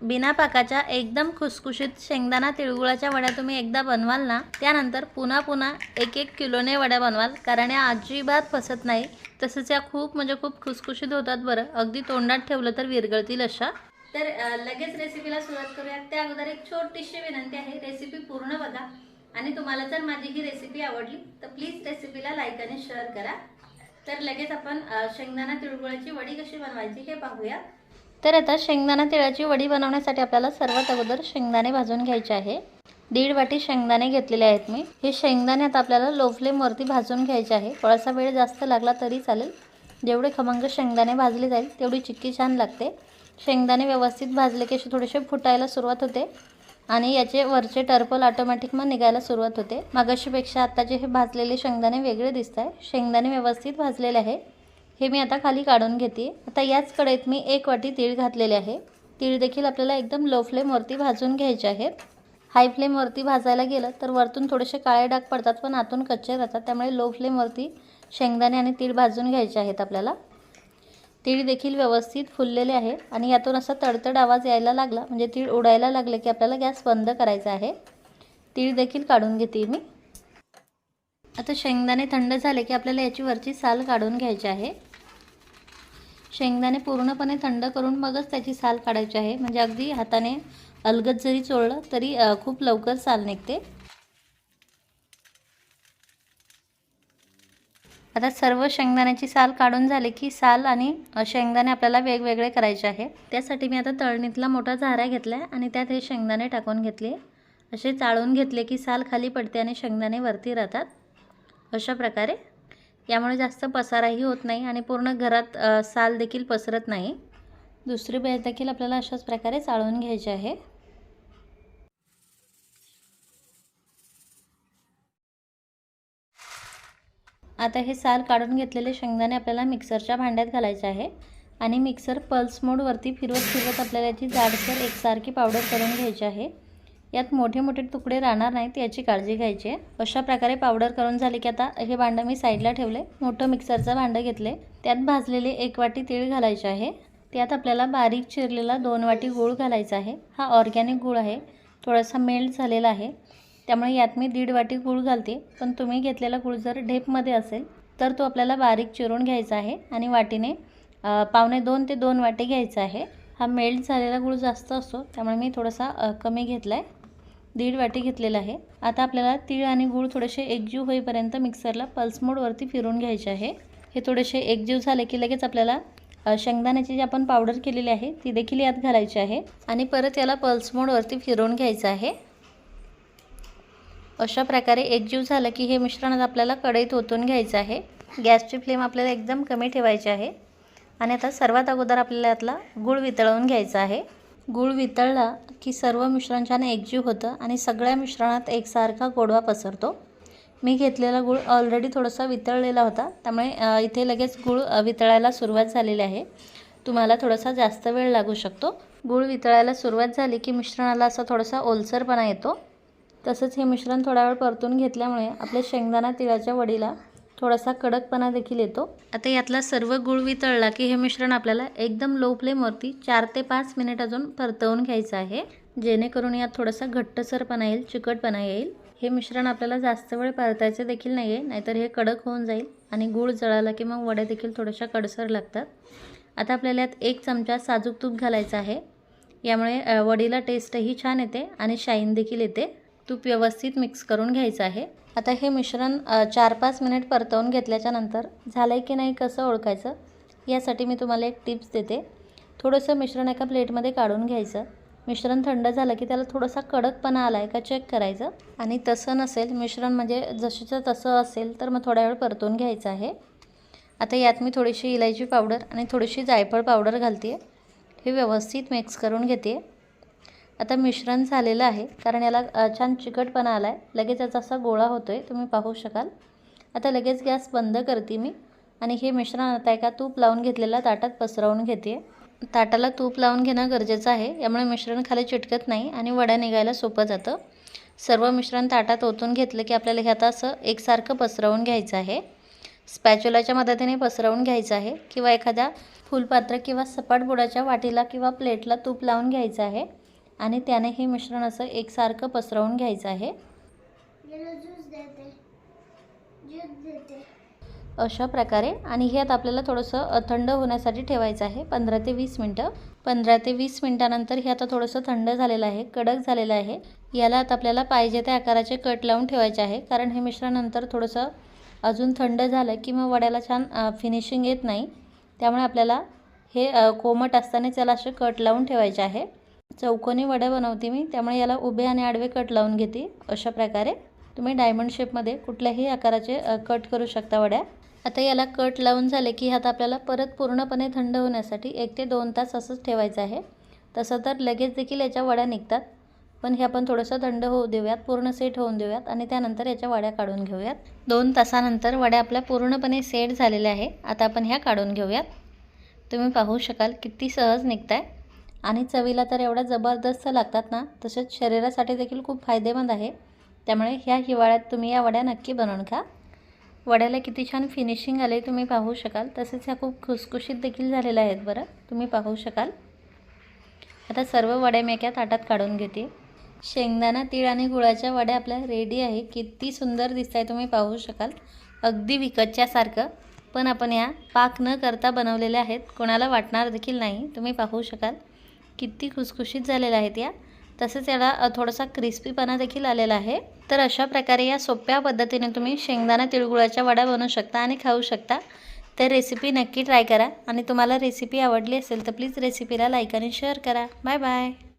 बिना पाकाच्या एकदम खुसखुशीत शेंगदाणा तिळगुळाच्या वड्या तुम्ही एकदा बनवाल ना, त्यानंतर पुन्हा पुन्हा 1-1 किलोने वड्या बनवाल, कारण या अजिबात फसत नाही. तसंच या खूप म्हणजे खूप खुसखुशीत होतात बरं. अगदी तोंडात ठेवलं तर विरघळतील अशा. तर लगेच रेसिपीला सुरुवात करूया. त्या अगोदर एक छोटीशी विनंती आहे, रेसिपी पूर्ण बघा आणि तुम्हाला जर माझी ही रेसिपी आवडली तर प्लीज रेसिपीला लाईक आणि शेअर करा. तर लगेच आपण शेंगदाणा तिळगुळाची वडी कशी बनवायची हे पाहूया. तर आता शेंगदाणा तिळाची वडी बनवण्यासाठी आपल्याला सर्वात अगोदर शेंगदाणे भाजून घ्यायचे आहे. 1.5 वाटी शेंगदाणे घेतलेले आहेत मी. हे शेंगदाणे आता आपल्याला लो फ्लेमवरती भाजून घ्यायचे आहे. थोडासा वेळ जास्त लागला तरी चालेल. जेवढे खमंग शेंगदाणे भाजले जाईल तेवढी चिक्की छान लागते. शेंगदाणे व्यवस्थित भाजले की असे थोडेसे फुटायला सुरुवात होते आणि याचे वरचे टर्पल ऑटोमॅटिक मग निघायला सुरुवात होते. मगाशीपेक्षा आत्ताचे हे भाजलेले शेंगदाणे वेगळे दिसत आहे. शेंगदाणे व्यवस्थित भाजलेले आहे. हे मी आता खाली काढून घेते. आता याच कढईत मी 1 वाटी तीळ घातलेले आहे. तीळ देखील आपल्याला एकदम लो फ्लेमवरती भाजून घ्यायचे आहेत. हाय फ्लेमवरती भाजायला गेलं तर वरतून थोडेसे काळे डाग पडतात पण आतून कच्चे राहतात. त्यामुळे लो फ्लेमवरती शेंगदाणे आणि तीळ भाजून घ्यायचे आहेत आपल्याला. तीळ देखील व्यवस्थित फुललेले आहे आणि यातून असा तडतड आवाज यायला लागला म्हणजे तीळ उडायला लागले की आपल्याला गॅस बंद करायचा आहे. तीळ देखील काढून घेते मी. आता शेंगदाणे थंड झाले की आपल्याला याची वरची साल काढून घ्यायची आहे. शेंगदाणे पूर्णपणे थंड करून मगच त्याची साल काढायची आहे, म्हणजे अगदी हाताने अलगद जरी चोळलं तरी खूप लवकर साल निघते. आता सर्व शेंगदाण्याची साल काढून झाले की साल आणि शेंगदाणे आपल्याला वेगवेगळे करायचे आहे. त्यासाठी मी आता तळणीतला मोठा झारा घेतला आहे आणि त्यात हे शेंगदाणे टाकून घेतले. असे चाळून घेतले की साल खाली पडते आणि शेंगदाणे वरती राहतात. अशा प्रकारे यामुळे जास्त पसाराही होत नाही आणि पूर्ण घरात साल देखील पसरत नाही. दुसरी बाजू देखील आपल्याला अशाच प्रकारे चाळून घ्यायचे आहे. आता हे साल काढून घेतलेले शेंगदाणे आपल्याला मिक्सरच्या भांड्यात घालायचे आहे आणि मिक्सर पल्स मोडवरती फिरवत आपल्याला याची जाडसर एकसारखी पावडर करून घ्यायची आहे. यात मोठे मोठे तुकडे राहणार नाहीत याची काळजी घ्यायची आहे. अशा प्रकारे पावडर करून झाली की आता हे भांडं मी साईडला ठेवले. मोठं मिक्सरचं भांडं घेतले. त्यात भाजलेले 1 वाटी तीळ घालायचे आहे. त्यात आपल्याला बारीक चिरलेला 2 वाटी गूळ घालायचा आहे. हा ऑर्गॅनिक गूळ आहे. थोडासा मेल्ट झालेला आहे. त्यामुळे यात मी 1.5 वाटी गूळ घालते. पण तुम्ही घेतलेला गूळ जर ढेपमध्ये असेल तर तो आपल्याला बारीक चिरून घ्यायचा आहे आणि वाटीने 1.25 ते 2 वाटी घ्यायचा आहे. हा मेल्ट झालेला गूळ जास्त असतो त्यामुळे मी थोडासा कमी घेतला आहे. 1.5 वाटी घेतलेला आहे. आता आपल्याला तीळ आणि गूळ थोडेसे एकजीव होईपर्यंत मिक्सरला पल्स मोडवरती फिरवून घ्यायचे आहे. हे थोडेसे एकजीव झाले की लगेच आपल्याला शेंगदाण्याची जी आपण पावडर केलेली आहे ती देखील यात घालायची आहे आणि परत याला पल्स मोडवरती फिरवून घ्यायचं आहे. अशा प्रकारे एकजीव झालं की हे मिश्रण आपल्याला कढईत ओतून घ्यायचं आहे. गॅसची फ्लेम आपल्याला एकदम कमी ठेवायची आहे आणि आता सर्वात अगोदर आपल्याला यातला गूळ वितळवून घ्यायचा आहे. गूळ वितळला की सर्व मिश्रण छान एकजीव होतं आणि सगळ्या मिश्रणात एकसारखा गोडवा पसरतो. मी घेतलेला गूळ ऑलरेडी थोडासा वितळलेला होता त्यामुळे इथे लगेच गूळ वितळायला सुरुवात झालेली आहे. तुम्हाला थोडासा जास्त वेळ लागू शकतो. गूळ वितळायला सुरुवात झाली की मिश्रणाला असा थोडासा ओलसरपणा येतो. तसंच हे मिश्रण थोडा वेळ परतून घेतल्यामुळे आपल्या शेंगदाणा तिळाच्या वडीला थोडासा कडकपणा देखील येतो. आता यातला सर्व गूळ वितळला की हे मिश्रण आपल्याला एकदम लो फ्लेमवरती 4 ते 5 मिनिट अजून परतवून घ्यायचं आहे, जेणेकरून यात थोडासा घट्टसरपणा येईल, चिकटपणा येईल. हे मिश्रण आपल्याला जास्त वेळ परतायचं देखील नाही आहे, नाहीतर हे कडक होऊन जाईल आणि गूळ जळाला की मग वड्या देखील थोड्याशा कडसर लागतात. आता आपल्याला यात 1 चमचा साजूक तूप घालायचं आहे. यामुळे वडीला टेस्टही छान येते आणि शाईन देखील येते. तूप व्यवस्थित मिक्स करून घ्यायचं आहे. आता हे मिश्रण 4-5 मिनिट परतवून घेतल्याच्या नंतर झालं की नाही कसं ओळखायचं यासाठी मी तुम्हाला एक टिप्स देते. थोडंसं मिश्रण एका प्लेटमध्ये काढून घ्यायचं. मिश्रण थंड झालं की त्याला थोडासा कडकपणा आला आहे का चेक करायचं आणि तसं नसेल मिश्रण म्हणजे जशीचं तसं असेल तर मग थोडा वेळ परतवून घ्यायचं आहे. आता यात मी थोडीशी इलायची पावडर आणि थोडीशी जायफळ पावडर घालते. हे व्यवस्थित मिक्स करून घेते. आता मिश्रण झालेलं आहे कारण याला छान चिकटपणा आला आहे. लगेच याचा असा गोळा होतो आहे, तुम्ही पाहू शकाल. आता लगेच गॅस बंद करते मी आणि हे मिश्रण आता एका तूप लावून घेतलेल्या ताटात पसरवून घेते. ताटाला तूप लावून घेणं गरजेचं आहे, यामुळे मिश्रण खाली चिटकत नाही आणि वड्या निघायला सोपं जातं. सर्व मिश्रण ताटात ओतून घेतलं की आपल्याला हे आता असं एकसारखं पसरवून घ्यायचं आहे. स्पॅच्युलाच्या मदतीने पसरवून घ्यायचं आहे किंवा एखाद्या फुलपात्र किंवा सपाट बुडाच्या वाटीला किंवा प्लेटला तूप लावून घ्यायचं आहे आणि त्याने हे मिश्रण असं एकसारखं पसरवून घ्यायचं आहे। अशा प्रकारे आणि हे आता आपल्याला थोडंसं थंड होण्यासाठी ठेवायचं आहे 15 ते 20 मिनिटं। 15 ते 20 मिनिटानंतर हे आता थोडंसं थंड झालेलं आहे, कडक झालेलं आहे। याला आता आपल्याला पाहिजे त्या आकाराचे कट लावून ठेवायचे आहे, कारण हे मिश्रण नंतर थोडंसं अजून थंड झालं की मग वड्याला छान फिनिशिंग येत नाही। त्यामुळे आपल्याला हे कोमट असतानाच याला असे कट लावून ठेवायचे आहे। चौकोनी वड्या बनवते मी, त्यामुळे याला उभे आणि आडवे कट लावून घेते। अशा प्रकारे तुम्ही डायमंड शेपमध्ये कुठल्याही आकाराचे कट करू शकता वड्या। आता याला कट लावून झाले की आता आपल्याला परत पूर्णपणे थंड होण्यासाठी 1 ते 2 तास असंच ठेवायचं आहे। तसं तर लगेच देखील याच्या वड्या निघतात, पण हे आपण थोडंसं थंड होऊ देऊयात, पूर्ण सेट होऊन देऊयात आणि त्यानंतर याच्या वड्या काढून घेऊयात। 2 तासानंतर वड्या आपल्या पूर्णपणे सेट झालेल्या आहे। आता आपण ह्या काढून घेऊयात। तुम्ही पाहू शकाल किती सहज निघताय आणि चवीला तर एवढ्या जबरदस्त लागतात ना, तसेच शरीरासाठी देखील खूप फायदेमंद आहे। त्यामुळे ह्या हिवाळ्यात तुम्ही या वड्या नक्की बनवून खा। वड्याला किती छान फिनिशिंग आले तुम्ही पाहू शकाल, तसेच ह्या खूप खुसखुशीत देखील झालेल्या आहेत बरं, तुम्ही पाहू शकाल। आता सर्व वड्या मी एका ताटात काढून घेते। शेंगदाणा, तीळ आणि गुळाच्या वड्या आपल्या रेडी आहे। किती सुंदर दिसत आहे तुम्ही पाहू शकाल, अगदी विकतच्यासारखं, पण आपण या पाक न करता बनवलेल्या आहेत, कोणाला वाटणार देखील नाही। तुम्ही पाहू शकाल किती खुसखुशीत झालेल्या आहेत या, तसेच याला थोडासा क्रिस्पीपणा देखील आलेला आहे। तर अशा प्रकारे या सोप्या पद्धतीने तुम्ही शेंगदाणा तिळगुळाच्या वड्या बनवू शकता आणि खाऊ शकता। तर रेसिपी नक्की ट्राय करा आणि तुम्हाला रेसिपी आवडली असेल तर प्लीज रेसिपीला लाईक आणि शेअर करा। Bye bye.